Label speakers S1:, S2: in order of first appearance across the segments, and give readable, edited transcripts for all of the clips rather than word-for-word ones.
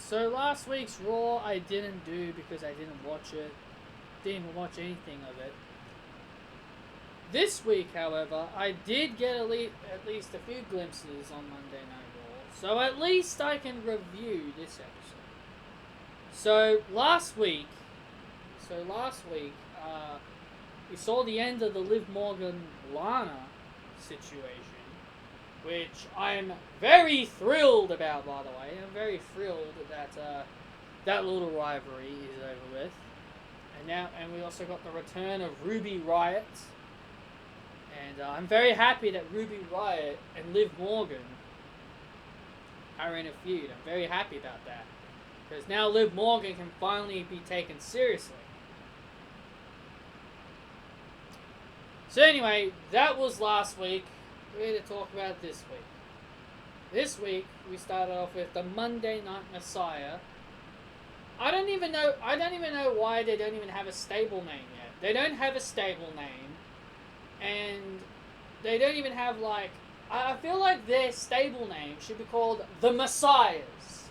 S1: So last week's Raw I didn't do because I didn't watch it. Didn't even watch anything of it. This week, however, I did get at least a few glimpses on Monday Night Raw. So at least I can review this episode. So last week, we saw the end of the Liv Morgan-Lana situation, which I'm very thrilled about, by the way. I'm very thrilled that that little rivalry is over with. And we also got the return of Ruby Riott. And I'm very happy that Ruby Riott and Liv Morgan are in a feud. I'm very happy about that. Because now Liv Morgan can finally be taken seriously. So anyway, that was last week. We're here to talk about this week. This week, we started off with the Monday Night Messiah. I don't even know why they don't even have a stable name yet. They don't have a stable name. And they don't even have, like... I feel like their stable name should be called the Messiahs.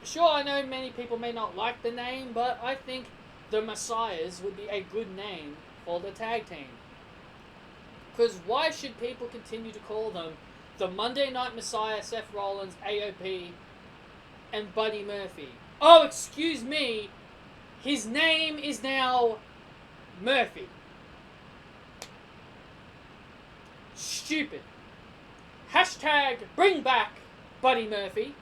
S1: Sure, I know many people may not like the name, but I think the Messiahs would be a good name for the tag team. Because why should people continue to call them the Monday Night Messiah, Seth Rollins, AOP, and Buddy Murphy? Oh, excuse me, his name is now Murphy. Stupid. Hashtag bring back Buddy Murphy.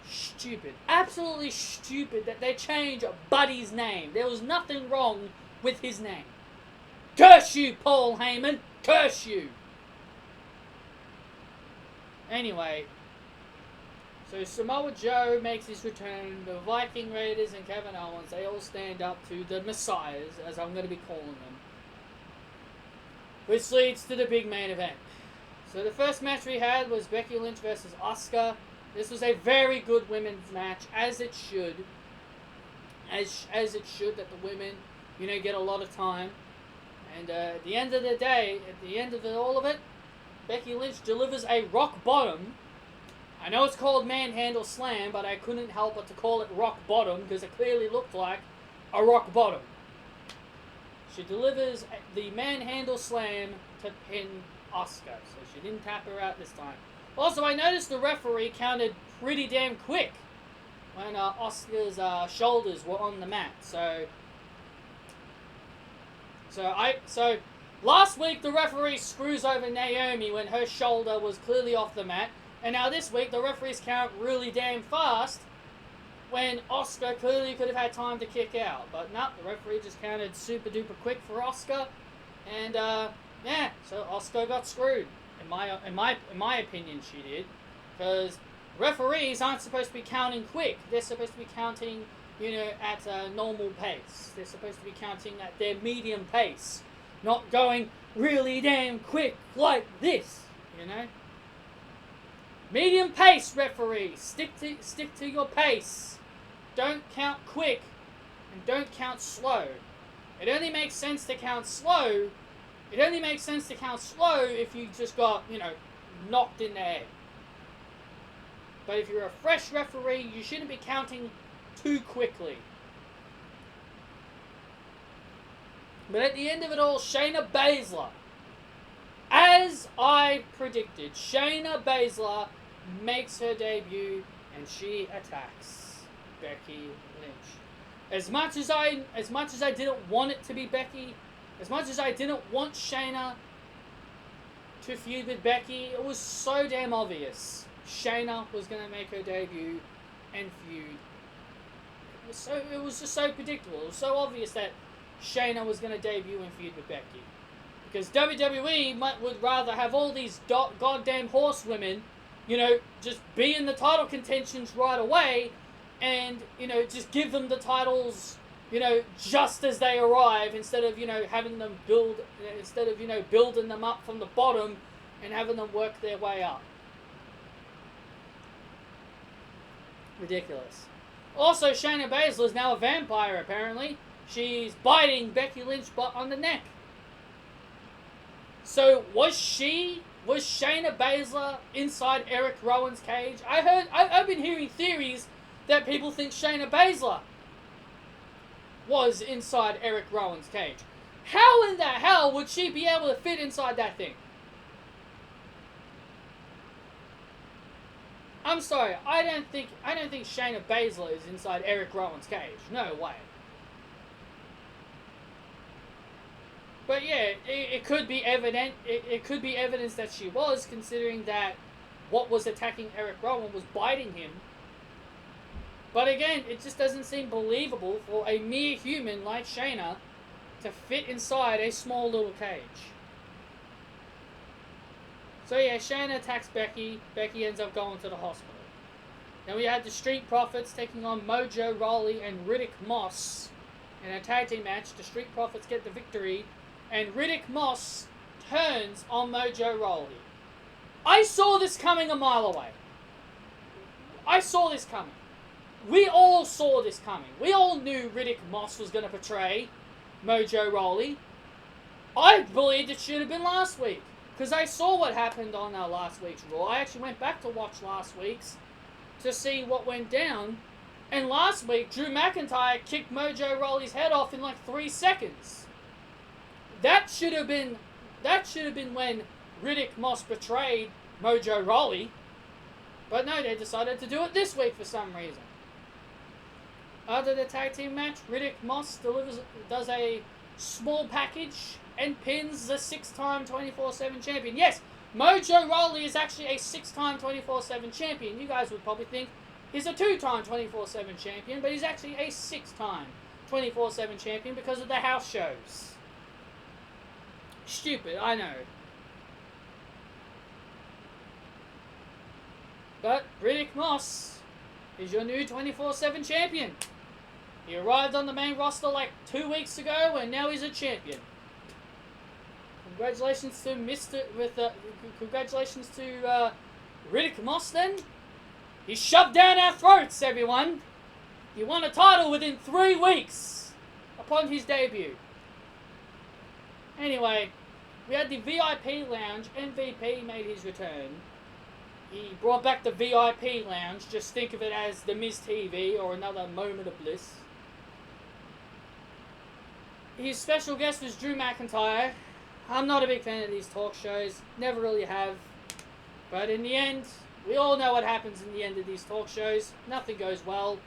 S1: Stupid. Absolutely stupid that they change Buddy's name. There was nothing wrong with his name. Curse you, Paul Heyman. Curse you. Anyway, so Samoa Joe makes his return. The Viking Raiders and Kevin Owens, they all stand up to the Messiahs, as I'm going to be calling them. Which leads to the big main event. So the first match we had was Becky Lynch versus Asuka. This was a very good women's match, as it should. As it should, that the women, get a lot of time. And at the end of the day, at the end of all of it, Becky Lynch delivers a rock bottom. I know it's called Manhandle Slam, but I couldn't help but to call it rock bottom because it clearly looked like a rock bottom. She delivers the Manhandle Slam to pin Asuka, so she didn't tap her out this time. Also, I noticed the referee counted pretty damn quick when Asuka's shoulders were on the mat. So last week the referee screws over Naomi when her shoulder was clearly off the mat, and now this week the referees count really damn fast when Asuka clearly could have had time to kick out. But no, the referee just counted super duper quick for Asuka, and so Asuka got screwed. In my opinion, she did, because referees aren't supposed to be counting quick. They're supposed to be counting, at a normal pace. They're supposed to be counting at their medium pace, not going really damn quick like this. Medium pace, referee. Stick to your pace. Don't count quick and don't count slow. It only makes sense to count slow. It only makes sense to count slow if you just got, knocked in the head. But if you're a fresh referee, you shouldn't be counting too quickly. But at the end of it all, Shayna Baszler. As I predicted, Shayna Baszler makes her debut and she attacks Becky Lynch. As much as I didn't want it to be Becky, as much as I didn't want Shayna to feud with Becky, it was so damn obvious Shayna was going to make her debut and feud. It was just so predictable. It was so obvious that Shayna was going to debut and feud with Becky. Because WWE would rather have all these goddamn horsewomen, just be in the title contentions right away and, just give them the titles, just as they arrive instead of, having them building them up from the bottom and having them work their way up. Ridiculous. Also, Shayna Baszler is now a vampire, apparently. She's biting Becky Lynch on the neck. So, was she Was Shayna Baszler inside Eric Rowan's cage? I've been hearing theories that people think Shayna Baszler was inside Eric Rowan's cage. How in the hell would she be able to fit inside that thing? I'm sorry, I don't think Shayna Baszler is inside Eric Rowan's cage. No way. But yeah, it could be evident. It could be evidence that she was, considering that what was attacking Eric Rowan was biting him. But again, it just doesn't seem believable for a mere human like Shayna to fit inside a small little cage. So yeah, Shayna attacks Becky. Becky ends up going to the hospital. Then we had the Street Profits taking on Mojo Rawley and Riddick Moss in a tag team match. The Street Profits get the victory, and Riddick Moss turns on Mojo Rawley. I saw this coming a mile away. I saw this coming. We all saw this coming. We all knew Riddick Moss was going to betray Mojo Rawley. I believed it should have been last week, because I saw what happened on last week's Raw. I actually went back to watch last week's to see what went down. And last week, Drew McIntyre kicked Mojo Rawley's head off in like 3 seconds. That should have been when Riddick Moss betrayed Mojo Rawley. But no, they decided to do it this week for some reason. After the tag team match, Riddick Moss does a small package and pins the 6-time 24/7 champion. Yes, Mojo Rawley is actually a 6-time 24/7 champion. You guys would probably think he's a 2-time 24/7 champion, but he's actually a 6-time 24/7 champion because of the house shows. Stupid, I know. But Riddick Moss is your new 24/7 champion. He arrived on the main roster like 2 weeks ago, and now he's a champion. Congratulations to Riddick Moss. Then he shoved down our throats, everyone. He won a title within 3 weeks upon his debut. Anyway, we had the VIP lounge. MVP made his return. He brought back the VIP lounge. Just think of it as the Miz TV or another moment of bliss. His special guest was Drew McIntyre. I'm not a big fan of these talk shows. Never really have. But in the end, we all know what happens in the end of these talk shows. Nothing goes well.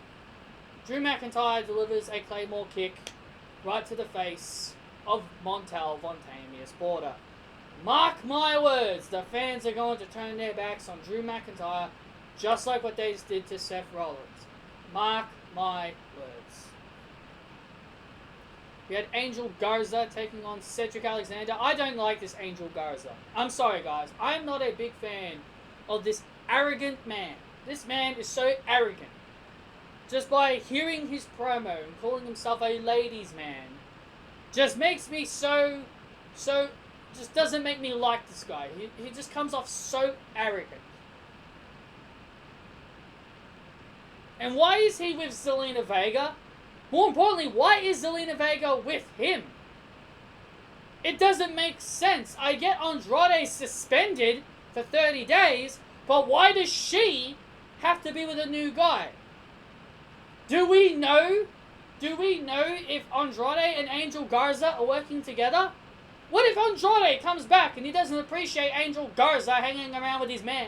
S1: Drew McIntyre delivers a Claymore kick right to the face of Montel Vontamius Porter. Mark my words, the fans are going to turn their backs on Drew McIntyre just like what they did to Seth Rollins. Mark my words. We had Angel Garza taking on Cedric Alexander. I don't like this Angel Garza. I'm sorry, guys. I'm not a big fan of this arrogant man. This man is so arrogant. Just by hearing his promo and calling himself a ladies' man just makes me just doesn't make me like this guy. He just comes off so arrogant. And why is he with Zelina Vega? More importantly, why is Zelina Vega with him? It doesn't make sense. I get Andrade suspended for 30 days, but why does she have to be with a new guy? Do we know if Andrade and Angel Garza are working together? What if Andrade comes back and he doesn't appreciate Angel Garza hanging around with his man?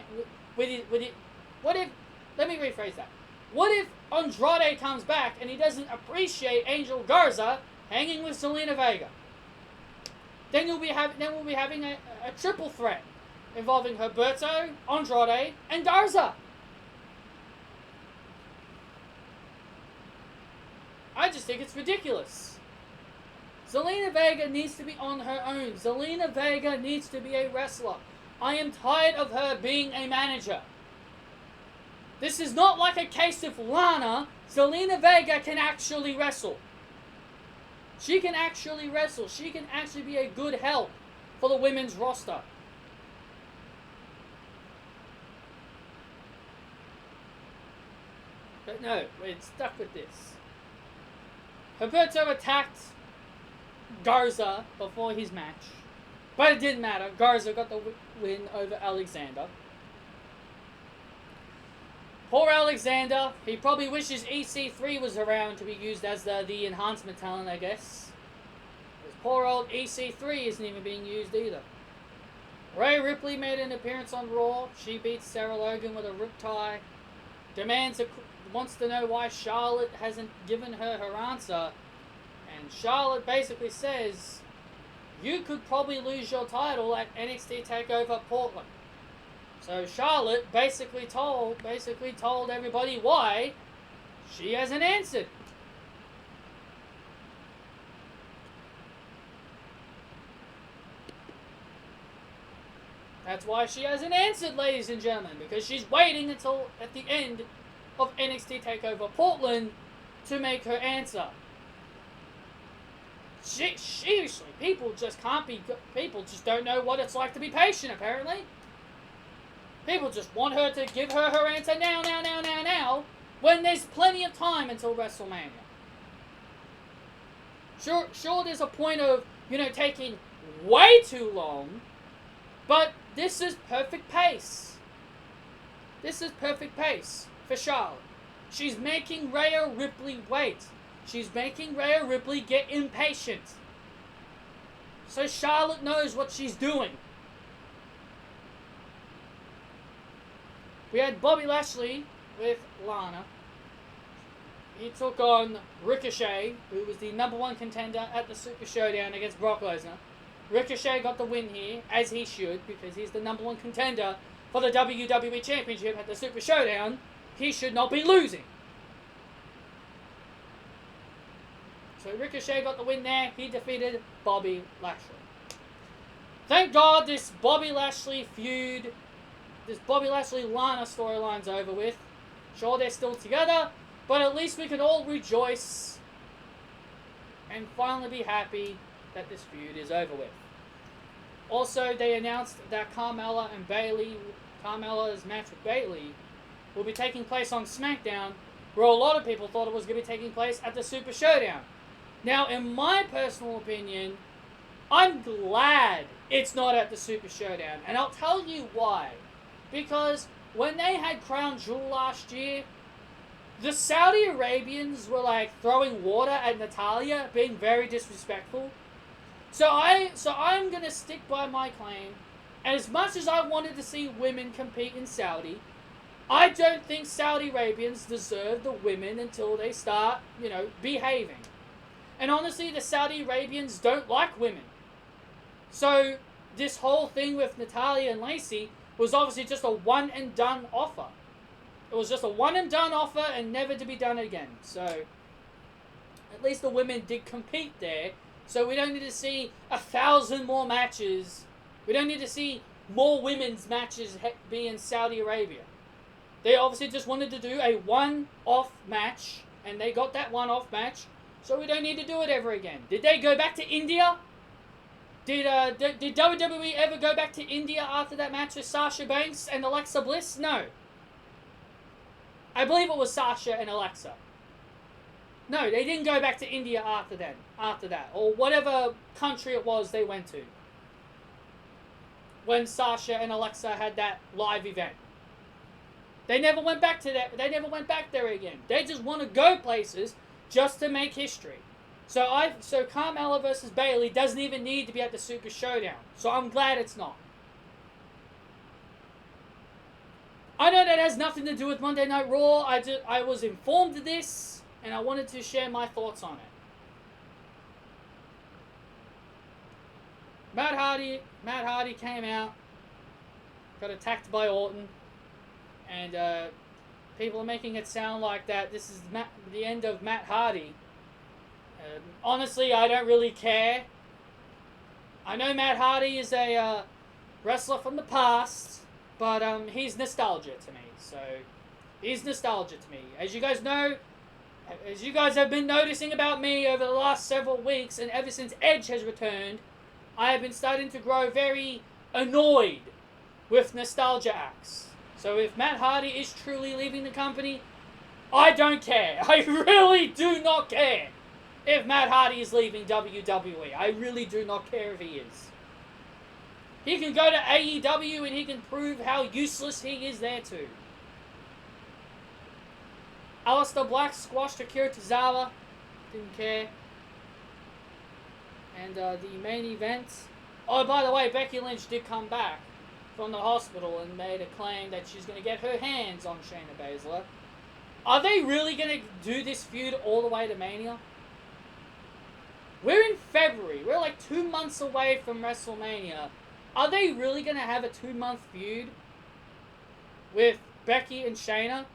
S1: What if? Let me rephrase that. What if Andrade comes back and he doesn't appreciate Angel Garza hanging with Zelina Vega? Then we'll be having a triple threat involving Humberto, Andrade, and Garza. I just think it's ridiculous. Zelina Vega needs to be on her own. Zelina Vega needs to be a wrestler. I am tired of her being a manager. This is not like a case of Lana. Zelina Vega can actually wrestle. She can actually wrestle. She can actually be a good help for the women's roster. But no, we're stuck with this. Humberto attacked Garza before his match. But it didn't matter. Garza got the win over Alexander. Poor Alexander. He probably wishes EC3 was around to be used as the enhancement talent, I guess. Because poor old EC3 isn't even being used either. Rhea Ripley made an appearance on Raw. She beats Sarah Logan with a riptide. Wants to know why Charlotte hasn't given her answer. And Charlotte basically says, you could probably lose your title at NXT TakeOver Portland. So Charlotte basically told everybody why she hasn't answered. That's why she hasn't answered, ladies and gentlemen, because she's waiting until at the end of NXT TakeOver Portland to make her answer. Seriously, people just don't know what it's like to be patient, apparently. People just want her to give her answer now, when there's plenty of time until WrestleMania. Sure, there's a point of, taking way too long, but this is perfect pace. This is perfect pace for Charlotte. She's making Rhea Ripley wait. She's making Rhea Ripley get impatient. So Charlotte knows what she's doing. We had Bobby Lashley with Lana. He took on Ricochet, who was the #1 contender at the Super Showdown against Brock Lesnar. Ricochet got the win here, as he should, because he's the #1 contender for the WWE Championship at the Super Showdown. He should not be losing. So Ricochet got the win there. He defeated Bobby Lashley. Thank God this Bobby Lashley feud, this Bobby Lashley-Lana storyline's over with. Sure, they're still together, but at least we can all rejoice and finally be happy that this feud is over with. Also, they announced that Carmella's match with Bayley will be taking place on SmackDown, where a lot of people thought it was going to be taking place at the Super Showdown. Now, in my personal opinion, I'm glad it's not at the Super Showdown, and I'll tell you why. Because when they had Crown Jewel last year, the Saudi Arabians were like throwing water at Natalya, being very disrespectful. So I'm gonna stick by my claim. And as much as I wanted to see women compete in Saudi, I don't think Saudi Arabians deserve the women until they start, behaving. And honestly, the Saudi Arabians don't like women. So this whole thing with Natalya and Lacey was obviously just a one and done offer. It was just a one and done offer and never to be done again. So at least the women did compete there. So we don't need to see 1,000 more matches. We don't need to see more women's matches be in Saudi Arabia. They obviously just wanted to do a one-off match, and they got that one-off match, so we don't need to do it ever again. Did they go back to India? Did WWE ever go back to India after that match with Sasha Banks and Alexa Bliss? No. I believe it was Sasha and Alexa. No, they didn't go back to India after that, or whatever country it was they went to when Sasha and Alexa had that live event. They never went back to that. They never went back there again. They just want to go places just to make history. So Carmella versus Bayley doesn't even need to be at the Super Showdown. So I'm glad it's not. I know that has nothing to do with Monday Night Raw. I was informed of this, and I wanted to share my thoughts on it. Matt Hardy came out, got attacked by Orton, and people are making it sound like that this is the end of Matt Hardy. Honestly, I don't really care. I know Matt Hardy is a wrestler from the past, but he's nostalgia to me. So, he's nostalgia to me. As you guys know, as you guys have been noticing about me over the last several weeks, and ever since Edge has returned, I have been starting to grow very annoyed with nostalgia acts. So if Matt Hardy is truly leaving the company, I don't care. I really do not care if Matt Hardy is leaving WWE. I really do not care if he is. He can go to AEW and he can prove how useless he is there too. Aleister Black squashed Akira Tozawa. Didn't care. And the main event... Oh, by the way, Becky Lynch did come back from the hospital and made a claim that she's going to get her hands on Shayna Baszler. Are they really going to do this feud all the way to Mania? We're in February. We're like 2 months away from WrestleMania. Are they really going to have a 2-month feud with Becky and Shayna?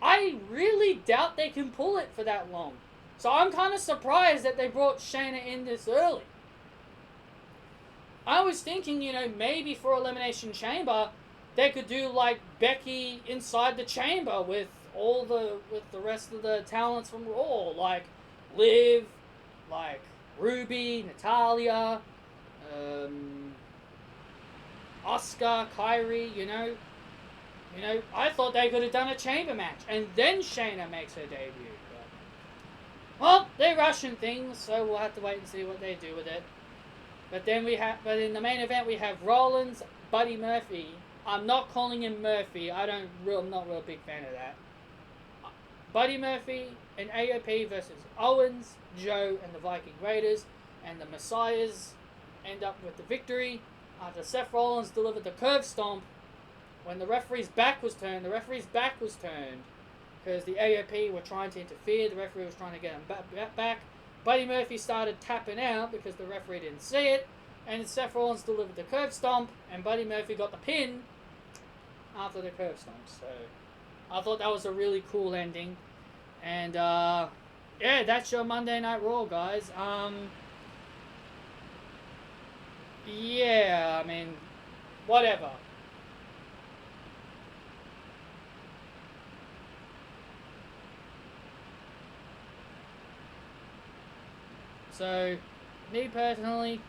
S1: I really doubt they can pull it for that long. So I'm kind of surprised that they brought Shayna in this early. I was thinking, you know, maybe for Elimination Chamber, they could do like Becky inside the chamber with the rest of the talents from Raw, like Liv, like Ruby, Natalya, Asuka, Kairi, you know, I thought they could have done a chamber match, and then Shayna makes her debut. But, well, they're rushing things, so we'll have to wait and see what they do with it. But then but in the main event we have Rollins, Buddy Murphy. I'm not calling him Murphy. I'm not a real big fan of that. Buddy Murphy and AOP versus Owens, Joe, and the Viking Raiders, and the Messiahs end up with the victory after Seth Rollins delivered the curb stomp. When the referee's back was turned, because the AOP were trying to interfere. The referee was trying to get him back. Buddy Murphy started tapping out because the referee didn't see it, and Seth Rollins delivered the curb stomp, and Buddy Murphy got the pin after the curb stomp. So I thought that was a really cool ending. And yeah, that's your Monday Night Raw, guys. Yeah, I mean, whatever. So, me personally,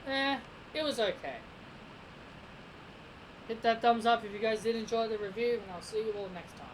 S1: it was okay. Hit that thumbs up if you guys did enjoy the review, and I'll see you all next time.